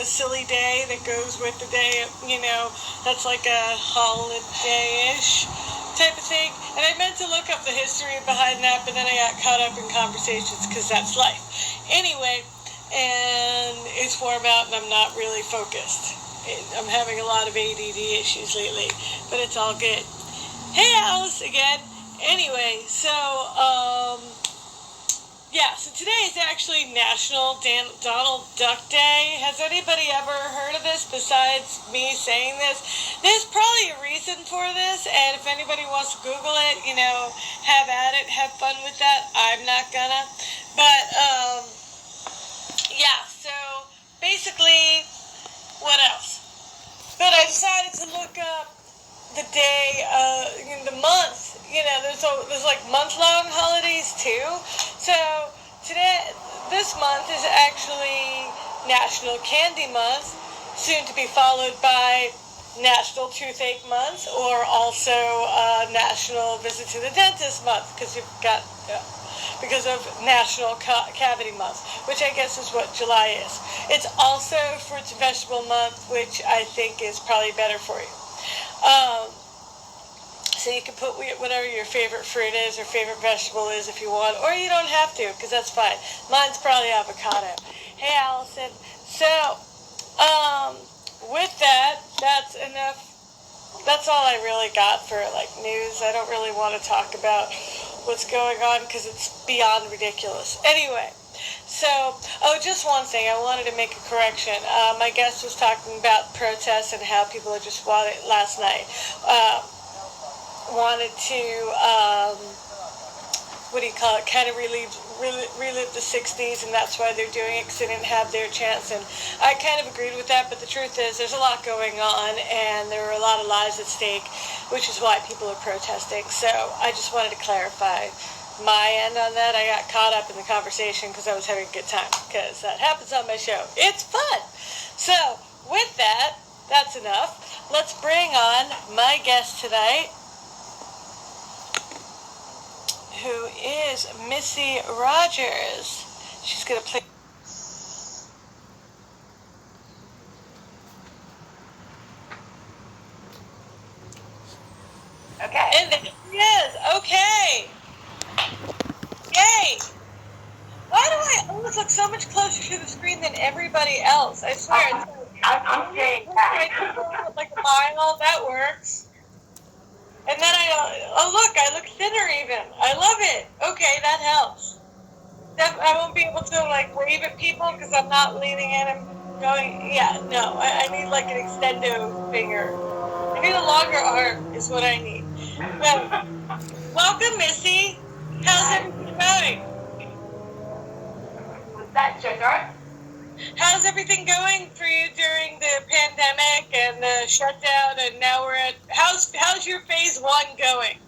a silly day that goes with the day, that's like a holiday-ish type of thing. And I meant to look up the history behind that, but then I got caught up in conversations because that's life. Anyway, and it's warm out and I'm not really focused. I'm having a lot of ADD issues lately, but it's all good. Hey, Alice again. Anyway, so today is actually National Donald Duck Day. Has anybody ever heard of this besides me saying this? There's probably a reason for this, and if anybody wants to Google it, have at it, have fun with that. I'm not gonna. But, so basically, what else? But I decided to look up the day, the month. There's like month-long holidays too. So this month is actually National Candy Month, soon to be followed by National Toothache Month, or also National Visit to the Dentist Month, because of National Cavity Month, which I guess is what July is. It's also Fruits and Vegetable Month, which I think is probably better for you. So you can put whatever your favorite fruit is or favorite vegetable is if you want, or you don't have to, because that's fine. Mine's probably avocado. Hey, Allison. So, with that, that's enough. That's all I really got for, news. I don't really want to talk about what's going on, because it's beyond ridiculous. Anyway, so, just one thing. I wanted to make a correction. My guest was talking about protests and how people just wanted, last night, wanted to, kind of relive the 60s, and that's why they're doing it, because they didn't have their chance. And I kind of agreed with that, but the truth is there's a lot going on, and there are a lot of lives at stake, which is why people are protesting. So I just wanted to clarify my end on that. I got caught up in the conversation because I was having a good time, because that happens on my show. It's fun. So with that, that's enough. Let's bring on my guest tonight, who is Missy Rogers. She's going to play. Okay. And there she is. Okay. Yay. Why do I always look so much closer to the screen than everybody else? I swear. I'm saying that. Like a mile. That works. And then I look thinner even. I love it. Okay, that helps. I won't be able to wave at people because I'm not leaning in and going, I need like an extendo finger. I need a longer arm is what I need. Well, welcome, Missy. How's everything going? Was that sugar? How's everything going for you during the pandemic and the shutdown? And now we're at how's your phase 1 going?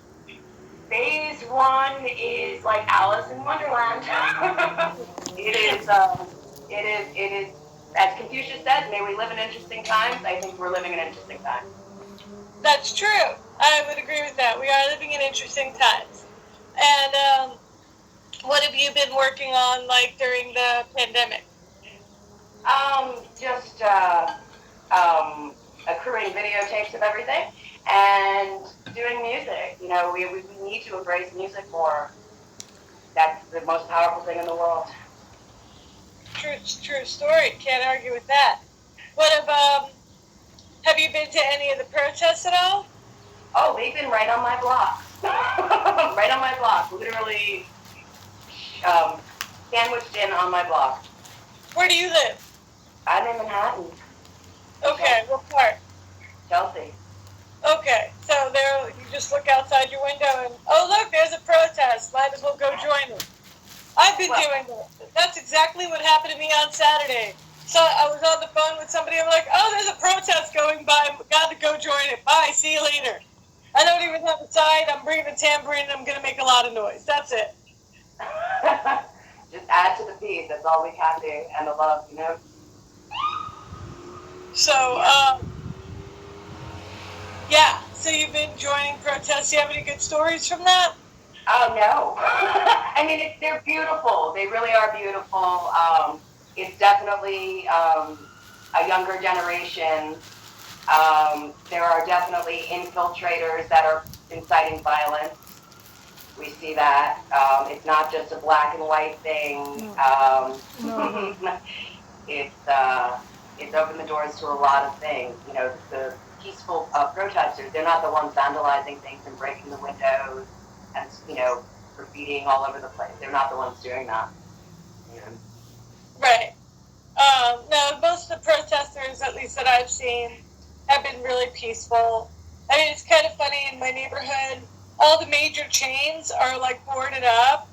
Phase 1 is like Alice in Wonderland. It is. As Confucius said, "May we live in interesting times." I think we're living in interesting times. That's true. I would agree with that. We are living in interesting times. And what have you been working on during the pandemic? Just accruing videotapes of everything and doing music. We need to embrace music more. That's the most powerful thing in the world. True story. Can't argue with that. What have you been to any of the protests at all? Oh, they've been right on my block. Right on my block. Literally sandwiched in on my block. Where do you live? I'm in Manhattan. Okay, what part? Chelsea. Okay, so there you just look outside your window and, oh look, there's a protest. Might as well go join it. I've been doing that. That's exactly what happened to me on Saturday. So I was on the phone with somebody. I'm like, oh, there's a protest going by. Got to go join it. Bye. See you later. I don't even have a sign. I'm bringing a tambourine. I'm going to make a lot of noise. That's it. Just add to the feed. That's all we can do. And the love, So, so you've been joining protests. Do you have any good stories from that? Oh, no. I mean, they're beautiful. They really are beautiful. It's definitely a younger generation. There are definitely infiltrators that are inciting violence. We see that. It's not just a black and white thing. No. It's opened the doors to a lot of things. You know, the peaceful protesters, they're not the ones vandalizing things and breaking the windows and, you know, graffitiing all over the place. They're not the ones doing that. Yeah. Right. No, most of the protesters, at least that I've seen, have been really peaceful. I mean, it's kind of funny in my neighborhood, all the major chains are like boarded up,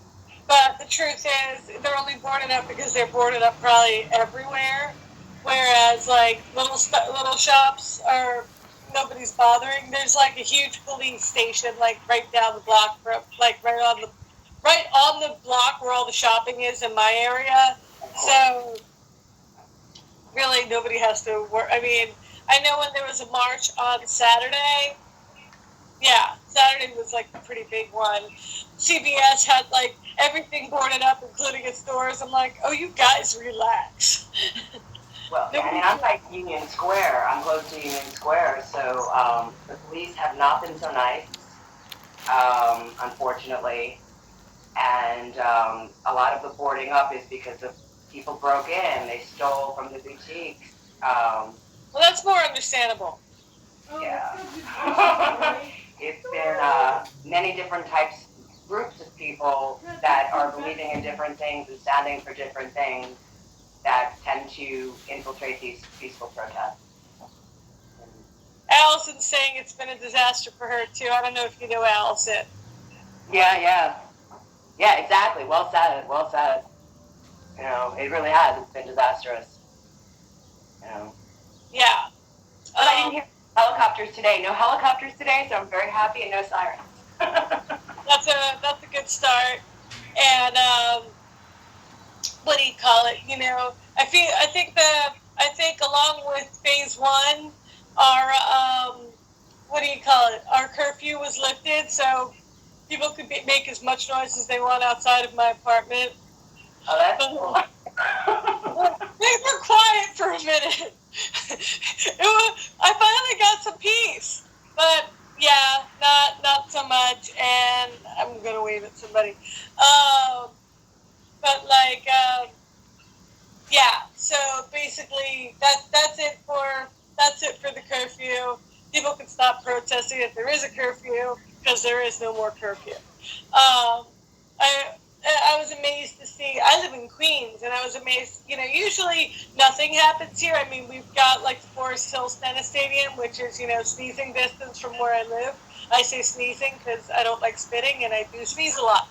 but the truth is they're only boarded up because they're boarded up probably everywhere. Whereas like little shops are nobody's bothering. There's like a huge police station like right down the block from like right on the block where all the shopping is in my area. So really nobody has to work. I mean, I know when there was a march on Saturday. Yeah, Saturday was like a pretty big one. CBS had like everything boarded up, including its doors. I'm like, oh, you guys relax. Well, yeah, I mean, I'm like Union Square. I'm close to Union Square, so the police have not been so nice, unfortunately. And a lot of the boarding up is because of people broke in. They stole from the boutiques. Well, that's more understandable. Yeah. It's been many different groups of people that are believing in different things and standing for different things that tend to infiltrate these peaceful protests. Allison's saying it's been a disaster for her, too. I don't know if you know Allison. Yeah, exactly. Well said. You know, it really has. It's been disastrous. You know. Yeah. But I didn't hear helicopters today. No helicopters today, so I'm very happy, and no sirens. That's a good start. And what do you call it? You know, I think along with phase one, our what do you call it? Our curfew was lifted, so people could make as much noise as they want outside of my apartment. Oh, that's cool. They were quiet for a minute. I finally got some peace, but yeah, not so much. And I'm gonna wave at somebody. But like, yeah. So basically, that's it for the curfew. People can stop protesting if there is a curfew because there is no more curfew. I was amazed to see. I live in Queens, and I was amazed. You know, usually nothing happens here. I mean, we've got like the Forest Hills Tennis Stadium, which is sneezing distance from where I live. I say sneezing because I don't like spitting, and I do sneeze a lot.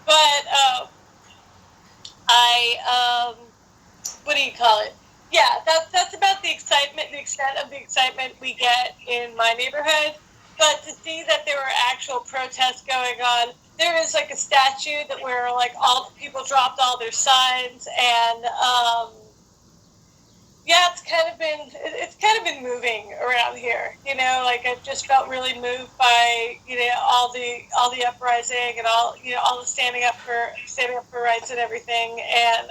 But what do you call it? Yeah, that's about the excitement, the extent of the excitement we get in my neighborhood. But to see that there were actual protests going on, there is like a statue that where like all the people dropped all their signs, and yeah, it's kind of been moving around here. Like I've just felt really moved by all the uprising and all the standing up for rights and everything, and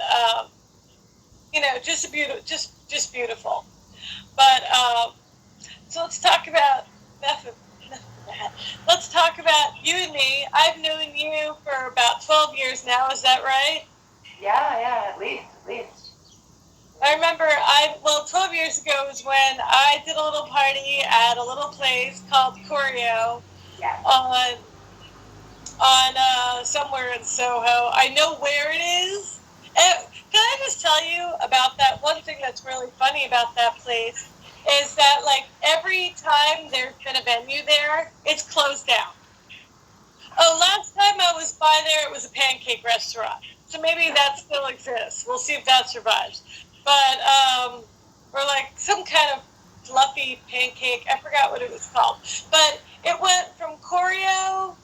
just beautiful. But so let's talk about enough of that. Let's talk about you and me. I've known you for about 12 years now. Is that right? Yeah, at least. I remember 12 years ago was when I did a little party at a little place called Choreo. Yeah. On somewhere in Soho. I know where it is. And can I just tell you about that? One thing that's really funny about that place is that, like, every time there's been a venue there, it's closed down. Oh, last time I was by there, it was a pancake restaurant. So maybe that still exists. We'll see if that survives. But, or like some kind of fluffy pancake. I forgot what it was called. But it went from Choreo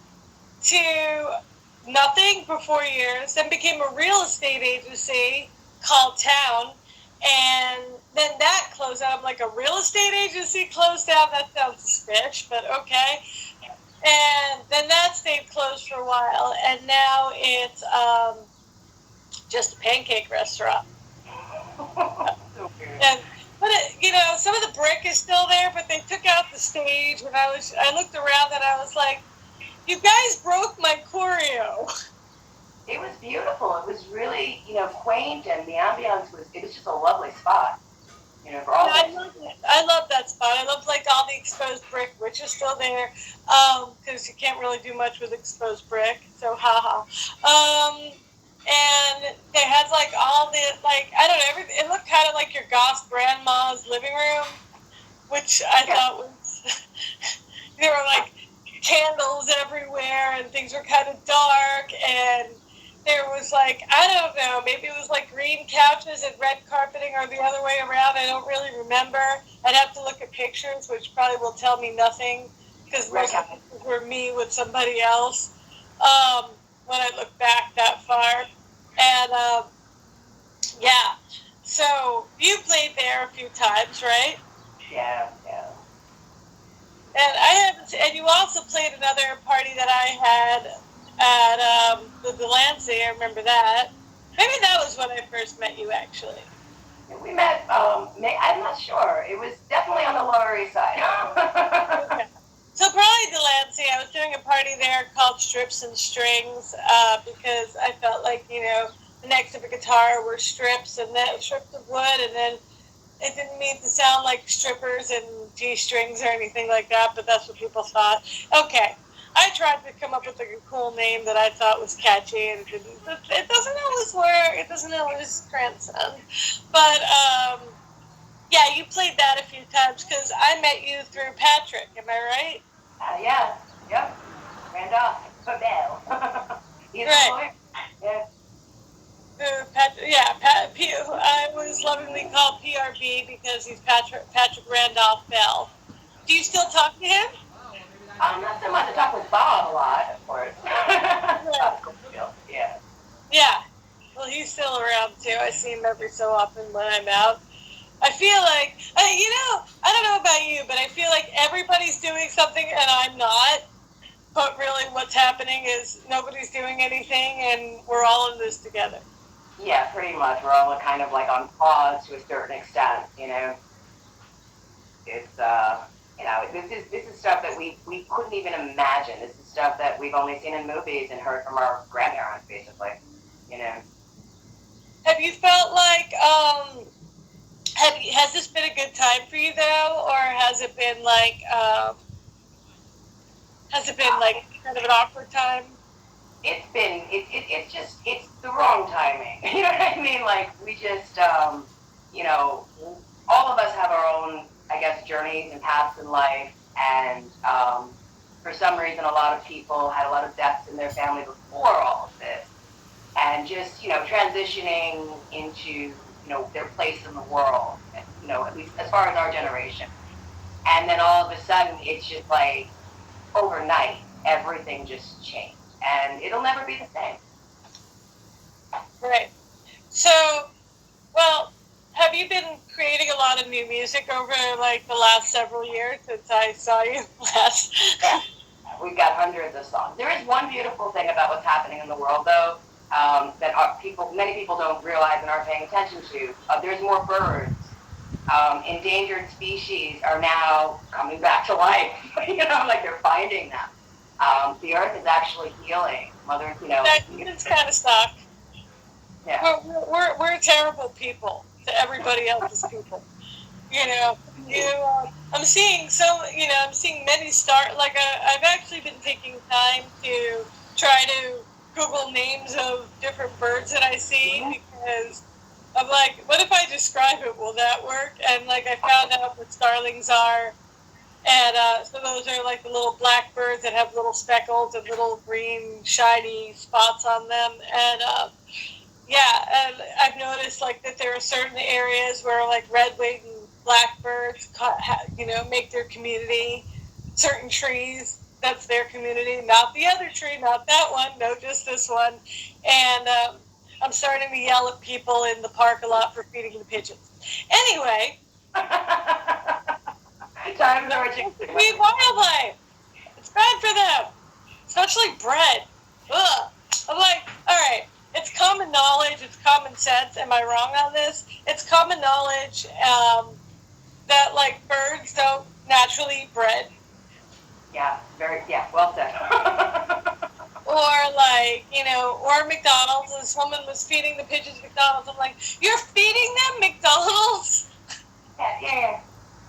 to nothing for 4 years, then became a real estate agency called Town, and then that closed down. I'm like, a real estate agency closed down? That sounds suspicious, but okay. And then that stayed closed for a while, and now it's just a pancake restaurant. So weird. And but some of the brick is still there, but they took out the stage. And I looked around and I was like, "You guys broke my choreo." It was beautiful. It was really, quaint, and the ambiance it was just a lovely spot, for all Yeah, that. I love that spot. I love like all the exposed brick, which is still there, because you can't really do much with exposed brick. So haha. And they had like all the like I don't know. It looked kind of like your goth grandma's living room, which I thought was there were like candles everywhere and things were kind of dark and there was like I don't know, maybe it was like green couches and red carpeting or the other way around. I don't really remember. I'd have to look at pictures, which probably will tell me nothing because most of the pictures were me with somebody else when I look back that far. And yeah, so you played there a few times, right? Yeah. And you also played another party that I had at the Delancey. I remember that. Maybe that was when I first met you, actually. We met. I'm not sure. It was definitely on the Lower East Side. Okay. So probably Delancey. I was doing a party there called Strips and Strings because I felt like the necks of a guitar were strips and then strips of wood, and then it didn't mean to sound like strippers and G-strings or anything like that, but that's what people thought. Okay. I tried to come up with like a cool name that I thought was catchy, and it doesn't always work. It doesn't always transcend. But, yeah, you played that a few times because I met you through Patrick. Am I right? Yeah. Yep. Randolph Babel. He's Right. a lawyer. Yeah. I was lovingly called PRB because he's Patrick Randolph Bell. Do you still talk to him? Not so much. I talk with Bob a lot, of course. Yeah. Yeah. Well, he's still around too. I see him every so often when I'm out. I feel like, I don't know about you, but I feel like everybody's doing something and I'm not. But really what's happening is nobody's doing anything and we're all in this together. Yeah, pretty much. We're all kind of like on pause to a certain extent, It's this is stuff that we couldn't even imagine. This is stuff that we've only seen in movies and heard from our grandparents, basically. Have you felt like has this been a good time for you though, or has it been like kind of an awkward time? It's the wrong timing. You know what I mean? Like we just all of us have our own, I guess, journeys and paths in life, and for some reason, a lot of people had a lot of deaths in their family before all of this, and just transitioning into their place in the world, at least as far as our generation, and then all of a sudden, it's just like overnight, everything just changed, and it'll never be the same. Right. So, well, have you been creating a lot of new music over like the last several years since I saw you last? Yeah. We've got hundreds of songs. There is one beautiful thing about what's happening in the world, though, that many people don't realize and aren't paying attention to. There's more birds. Endangered species are now coming back to life. Like they're finding them. The earth is actually healing. It's kind of stuck. Yeah. We're terrible people to everybody else's people. I'm seeing many start. Like I've actually been taking time to try to Google names of different birds that I see because I'm like, what if I describe it? Will that work? And like I found out what starlings are, and so those are like the little black birds that have little speckles and little green shiny spots on them, and and I've noticed like that there are certain areas where like red-winged blackbirds, make their community. Certain trees, that's their community, not the other tree, not that one, no, just this one. And I'm starting to yell at people in the park a lot for feeding the pigeons. Anyway, times are changing. Feed wildlife. It's bad for them, especially bread. Ugh. I'm like, all right. it's common knowledge, it's common sense. Am I wrong on this? It's common knowledge that like birds don't naturally eat bread. Yeah, well said. Or like, or McDonald's. This woman was feeding the pigeons McDonald's. I'm like, you're feeding them McDonald's? Yeah.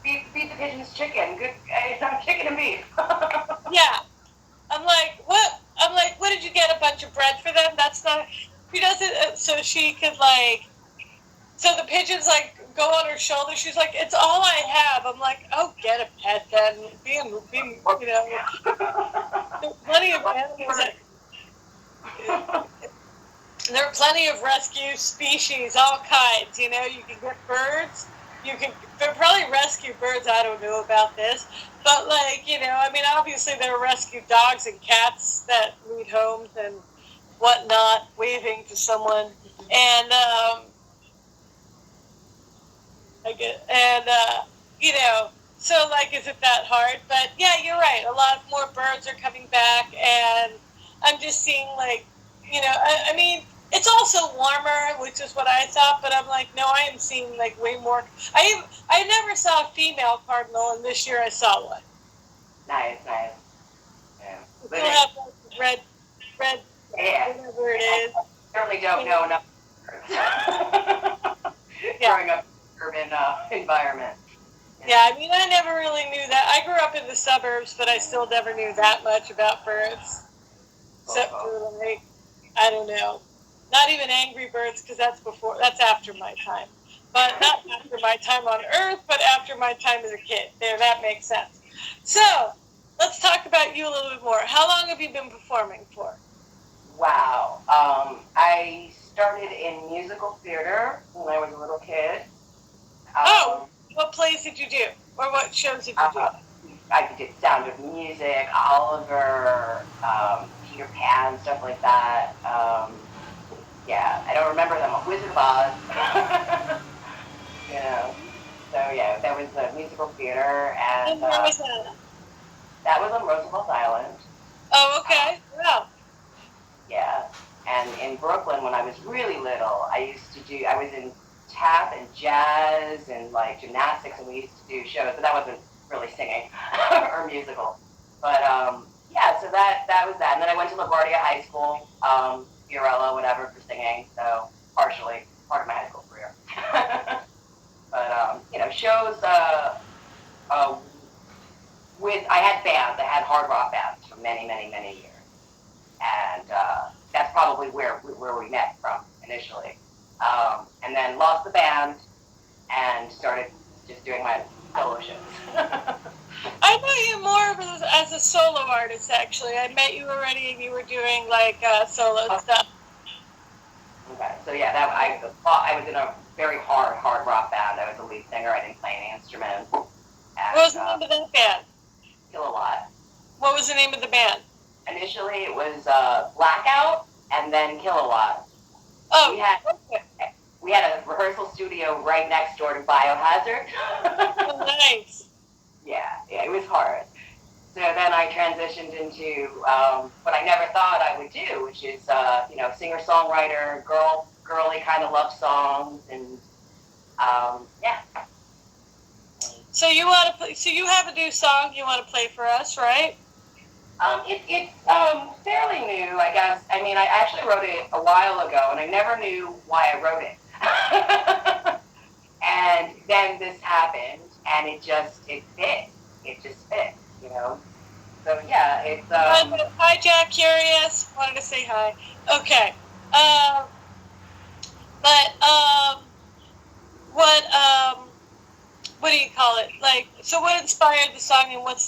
Feed the pigeons chicken. Good, chicken and beef. Yeah. I'm like, what? I'm like, what did you get? A bunch of bread for them? That's not. She does it so she could like. So the pigeons like go on her shoulder. She's like, it's all I have. I'm like, oh, get a pet then. There are plenty of animals that. There are plenty of rescue species, all kinds. You can get birds. You can probably rescue birds. I don't know about this, but obviously there are rescue dogs and cats that need homes and whatnot, waving to someone, and so like, is it that hard? But yeah, you're right. A lot more birds are coming back, and I'm just seeing like, I mean. It's also warmer, which is what I thought, but I'm like, no, I am seeing like way more. I never saw a female cardinal, and this year I saw one. Nice. Yeah. Still have red, whatever it is. I certainly don't know enough. Growing up in an urban environment. Yeah, I mean, I never really knew that. I grew up in the suburbs, but I still never knew that much about birds, except for like, I don't know. Not even Angry Birds, because that's after my time. But not after my time on Earth, but after my time as a kid. There, that makes sense. So, let's talk about you a little bit more. How long have you been performing for? Wow. I started in musical theater when I was a little kid. What plays did you do? Or what shows did you do? I did Sound of Music, Oliver, Peter Pan, stuff like that. Yeah, I don't remember them. Wizard of Oz. So yeah, that was the musical theater, and where was that? That was on Roosevelt Island. Oh, okay. Wow. Yeah, and in Brooklyn when I was really little, I was in tap and jazz and like gymnastics, and we used to do shows, but that wasn't really singing or musical. But yeah, so that was that, and then I went to LaGuardia High School. Fiorello, whatever, for singing, so partially part of my high school career. But, shows, I had bands, I had hard rock bands for many, many, many years. And that's probably where we met from initially. And then lost the band and started just doing my solo shows. I know you more as a solo artist, actually. I met you already, and you were doing like solo stuff. Okay, so yeah, I was in a very hard rock band. I was the lead singer. I didn't play any instrument. And, what was the name of that band? Kill-A-Lot. What was the name of the band? Initially, it was Blackout, and then Kill-A-Lot. Oh, we had a rehearsal studio right next door to Biohazard. Oh, nice. Yeah, it was hard. So then I transitioned into what I never thought I would do, which is singer-songwriter, girly kind of love songs, and yeah. So you want to play? So you have a new song you want to play for us, right? It's fairly new, I guess. I mean, I actually wrote it a while ago, and I never knew why I wrote it. And then this happened, and it just fit. It just fit, So yeah, it's. Hi, Jack. Curious. Wanted to say hi. Okay. What do you call it? Like, so what inspired the song, and what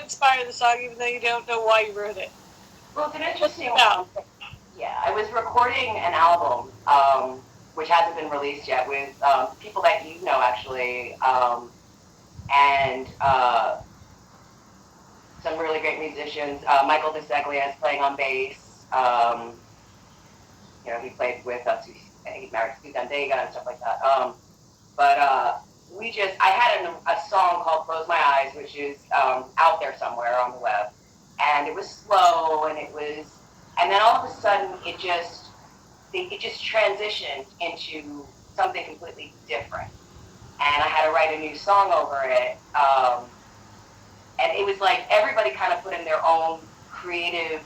inspired the song, even though you don't know why you wrote it? Well, it's an interesting one. Yeah, I was recording an album, which hasn't been released yet, with people that you know, actually, and some really great musicians. Michael DeSeglia is playing on bass. He played with I think he's married to Susan Dega and stuff like that. I had a song called Close My Eyes, which is out there somewhere on the web. And it was slow, and then all of a sudden it just it just transitioned into something completely different. And I had to write a new song over it. And it was like everybody kind of put in their own creative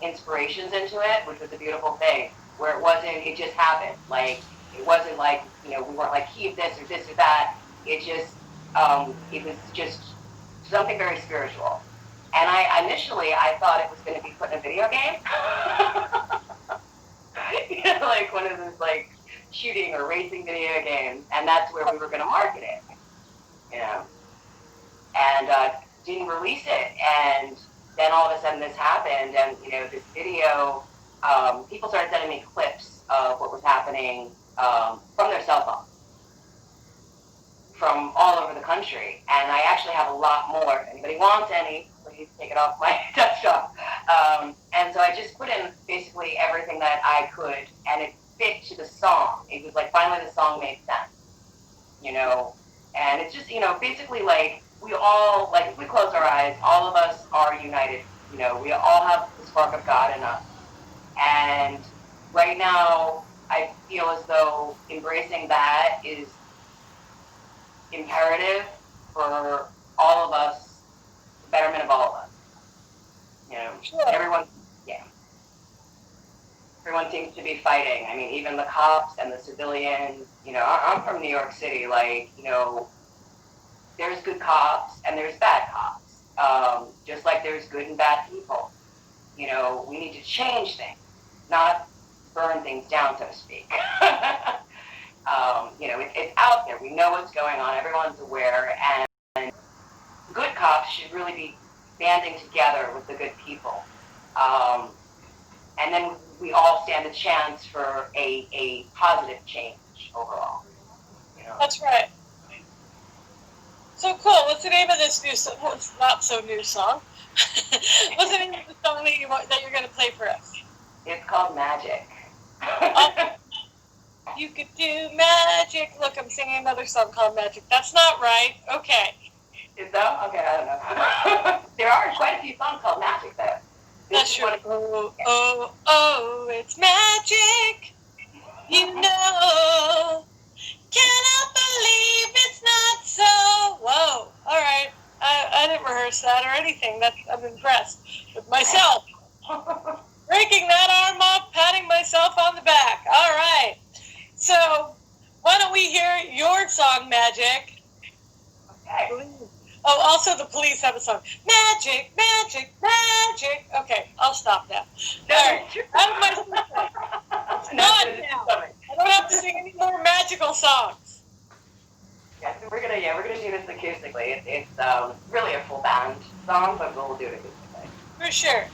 inspirations into it, which was a beautiful thing. Where it just happened. Like, it wasn't like, we weren't like, keep this or that. It was just something very spiritual. And initially I thought it was going to be put in a video game. Like one of those like shooting or racing video games, and that's where we were going to market it. And didn't release it, and then all of a sudden this happened, and this video, people started sending me clips of what was happening from their cell phone, from all over the country, and I actually have a lot more. If anybody wants any, please take it off my desktop. And so I just put in basically everything that I could, and it fit to the song. It was like finally the song made sense, and it's just, basically like we all, like if we close our eyes, all of us are united. We all have the spark of God in us. And right now, I feel as though embracing that is imperative for all of us, the betterment of all of us. Sure. Everyone seems to be fighting. I mean, even the cops and the civilians. I'm from New York City. Like, there's good cops and there's bad cops. Just like there's good and bad people. We need to change things, not burn things down, so to speak. It's out there. We know what's going on. Everyone's aware, and good cops should really be banding together with the good people. And then we all stand a chance for a positive change overall. That's right. So cool. What's the name of this new song? Well, it's not so new song. What's the name of the song that you're going to play for us? It's called Magic. You could do magic. Look, I'm singing another song called Magic. That's not right. Okay. Is that? Okay, I don't know. There are quite a few songs called Magic, though. That's true. Oh, it's magic. Cannot believe it's not so. Whoa. All right. I didn't rehearse that or anything. I'm impressed with myself. Breaking that arm off, patting myself on the back. All right. So, why don't we hear your song, Magic? Okay. Oh, also the Police have a song. Magic, magic, magic. Okay, I'll stop now. All right. Out of my system. It's gone now. I don't have to sing any more magical songs. Yeah, so we're gonna do this acoustically. It's really a full band song, but we'll do it acoustically. For sure.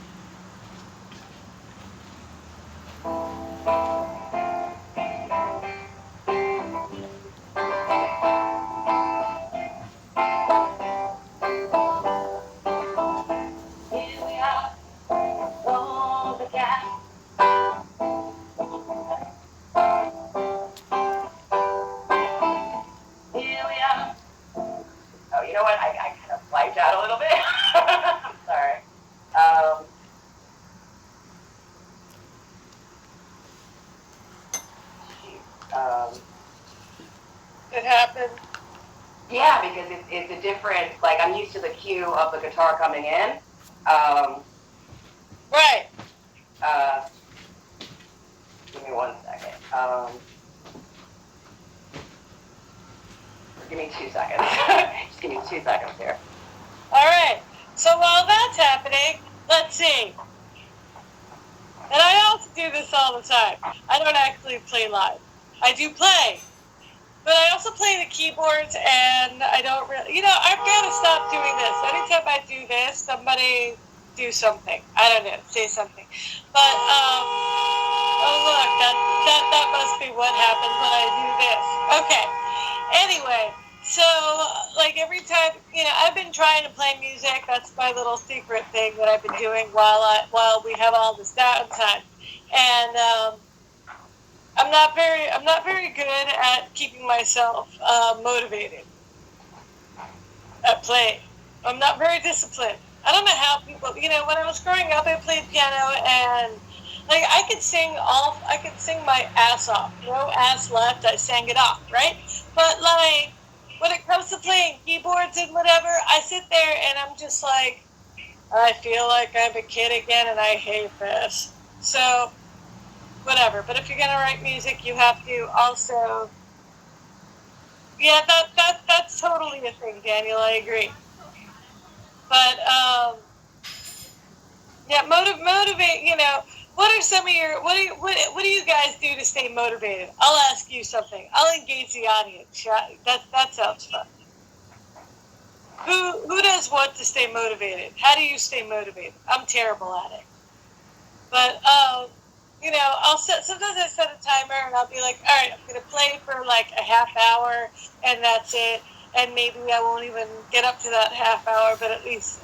I kind of wiped out a little bit. I'm sorry. It happened. Yeah, because it's a different, like, I'm used to the cue of the guitar coming in. Right. Give me 1 second. Give me 2 seconds. Just give me 2 seconds here. All right. So while that's happening, let's see. And I also do this all the time. I don't actually play live. I do play. But I also play the keyboards, and I don't really... I've got to stop doing this. Anytime I do this, somebody do something. I don't know. Say something. But, oh, look. That must be what happens when I do this. Okay. Anyway, so, like, every time, I've been trying to play music. That's my little secret thing that I've been doing while we have all this downtime. And, I'm not very good at keeping myself motivated at playing. I'm not very disciplined. I don't know how people, when I was growing up, I played piano, and Like I could sing my ass off. No ass left. I sang it off, right? But like when it comes to playing keyboards and whatever, I sit there and I'm just like, I feel like I'm a kid again, and I hate this. So whatever. But if you're gonna write music, you have to also, yeah, that's totally a thing, Daniel. I agree. But yeah, motivate. You know, what are some of your what do you guys do to stay motivated? I'll ask you something. I'll engage the audience. That sounds fun. Who does what to stay motivated? How do you stay motivated? I'm terrible at it. But you know, sometimes I set a timer and I'll be like, all right, I'm gonna play for like a half hour and that's it. And maybe I won't even get up to that half hour, but at least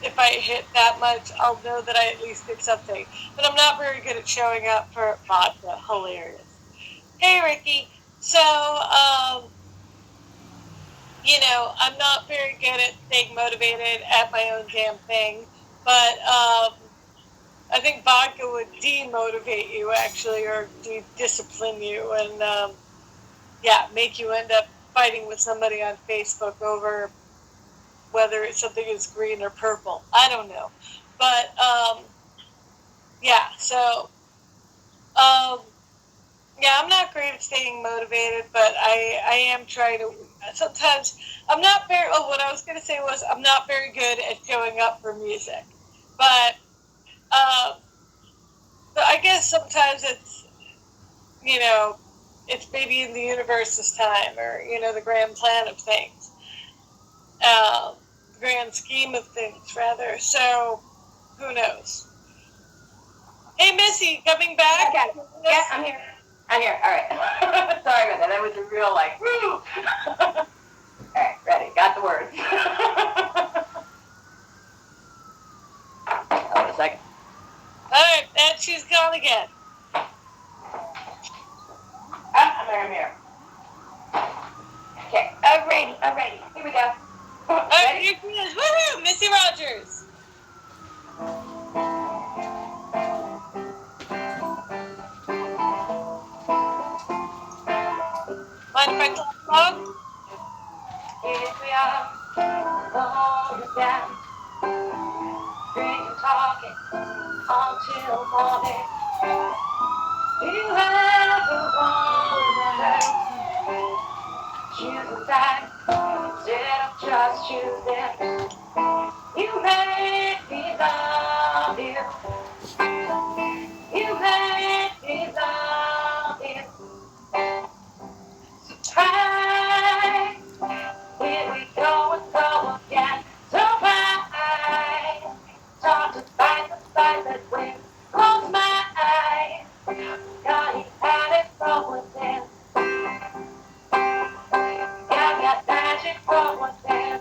if I hit that much, I'll know that I at least did something. But I'm not very good at showing up for vodka. Hilarious. Hey, Ricky. So, you know, I'm not very good at staying motivated at my own damn thing, but I think vodka would demotivate you actually, or discipline you, and yeah, make you end up fighting with somebody on Facebook over whether it's something is green or purple. I don't know, but yeah. So um, yeah, I'm not great at staying motivated, but I am trying to. Sometimes I'm not very. Oh, what I was going to say was I'm not very good at showing up for music, but so I guess sometimes it's, you know, it's maybe in the universe's time, or you know, the grand plan of things, um, grand scheme of things rather. So who knows? Hey, Missy, coming back? Okay. Yeah, I'm here. I'm here. All right. Sorry about that. That was a real like, woo. All right, ready. Got the words. Wait a second. All right, and she's gone again. I'm here. Okay. I'm ready. Here we go. All right, Ready? here she is. Woohoo! Missy Rogers. Mind if I talk along? Here we are, alone again. Drinking, talking, until morning. You ever wonder, choose a side instead of just choosing. You make me love you. You make me love you. Surprise, here we go and go again. Surprise, start to fight the fight that wins. Close my eyes, got you had it from within. Got that magic from within.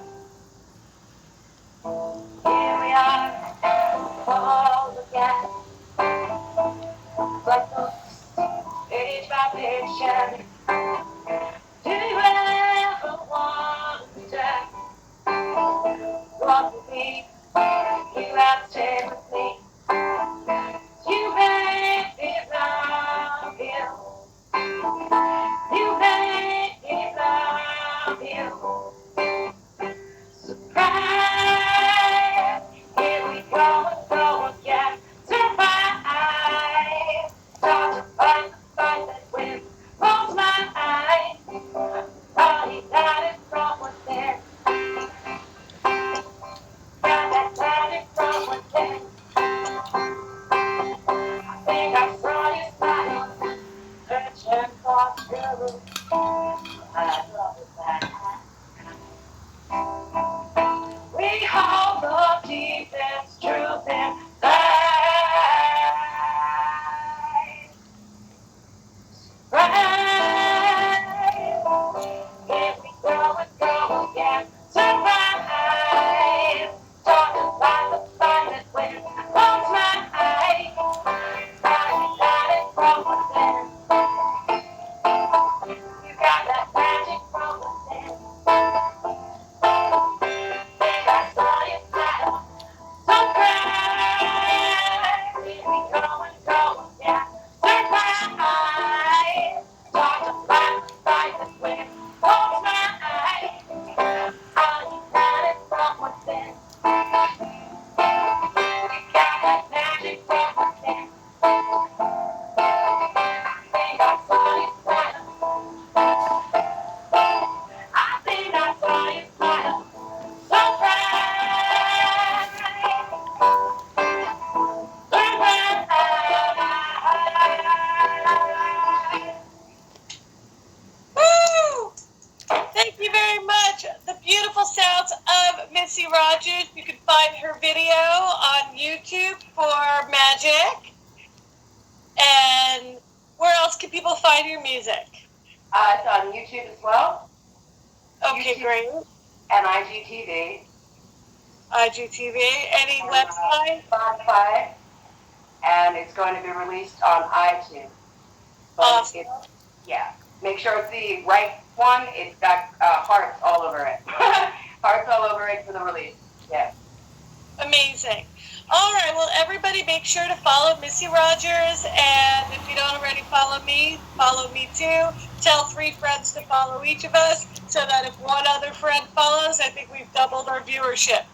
find her video on YouTube for Magic. And where else can people find your music? It's on YouTube as well. Okay, YouTube great. and IGTV. IGTV. Any And, website? Spotify. And it's going to be released on iTunes. But Awesome. yeah. Make sure it's the right one. It's got hearts all over it. Hearts all over it for the release. Yeah. Amazing. All right, well, everybody make sure to follow Missy Rogers, and if you don't already follow me too. Tell 3 friends to follow each of us, so that if one other friend follows, I think we've doubled our viewership,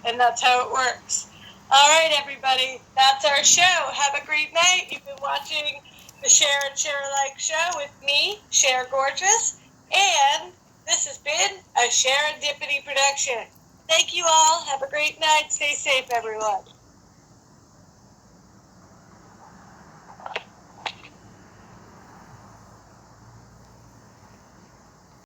and that's how it works. All right, everybody, that's our show. Have a great night. You've been watching the Share and Share Alike show with me, Cher Gorgeous, and this has been a Serendipity production. Thank you all. Have a great night. Stay safe, everyone.